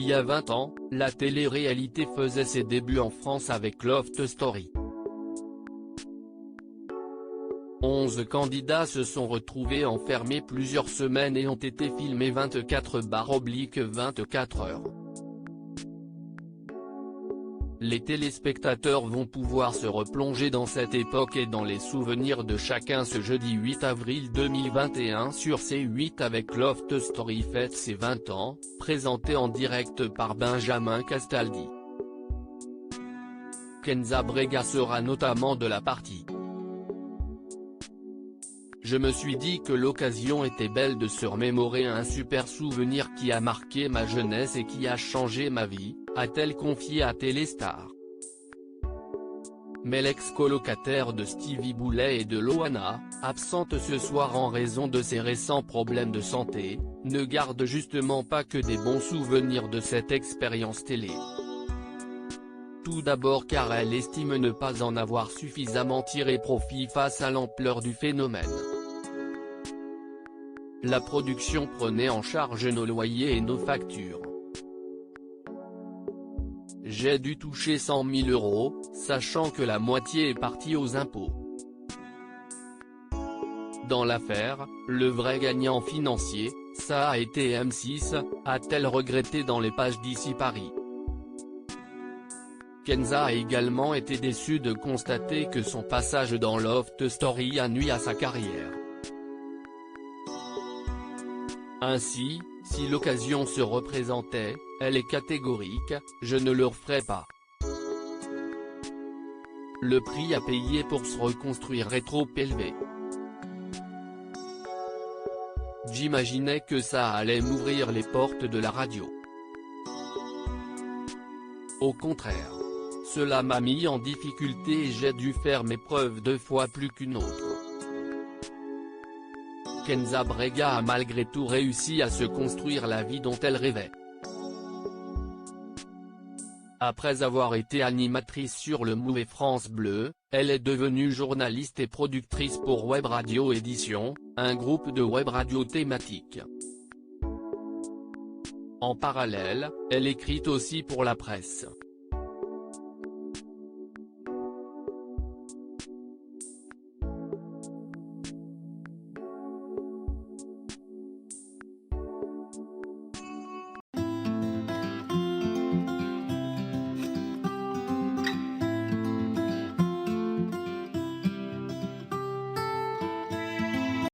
Il y a 20 ans, la télé-réalité faisait ses débuts en France avec Loft Story. 11 candidats se sont retrouvés enfermés plusieurs semaines et ont été filmés 24/24 heures. Les téléspectateurs vont pouvoir se replonger dans cette époque et dans les souvenirs de chacun ce jeudi 8 avril 2021 sur C8 avec Loft Story fête ses 20 ans, présenté en direct par Benjamin Castaldi. Kenza Brega sera notamment de la partie. Je me suis dit que l'occasion était belle de se remémorer un super souvenir qui a marqué ma jeunesse et qui a changé ma vie, a-t-elle confié à Téléstar. Mais l'ex-colocataire de Stevie Boulet et de Loana, absente ce soir en raison de ses récents problèmes de santé, ne garde justement pas que des bons souvenirs de cette expérience télé. Tout d'abord car elle estime ne pas en avoir suffisamment tiré profit face à l'ampleur du phénomène. La production prenait en charge nos loyers et nos factures. J'ai dû toucher 100 000 €, sachant que la moitié est partie aux impôts. Dans l'affaire, le vrai gagnant financier, ça a été M6, a-t-elle regretté dans les pages d'Ici Paris. Kenza a également été déçue de constater que son passage dans Loft Story a nui à sa carrière. Ainsi, si l'occasion se représentait, elle est catégorique, je ne le referai pas. Le prix à payer pour se reconstruire est trop élevé. J'imaginais que ça allait m'ouvrir les portes de la radio. Au contraire. Cela m'a mis en difficulté et j'ai dû faire mes preuves 2 fois plus qu'une autre. Kenza Brega a malgré tout réussi à se construire la vie dont elle rêvait. Après avoir été animatrice sur le Move et France Bleu, elle est devenue journaliste et productrice pour Web Radio Édition, un groupe de web radio thématique. En parallèle, elle écrit aussi pour la presse.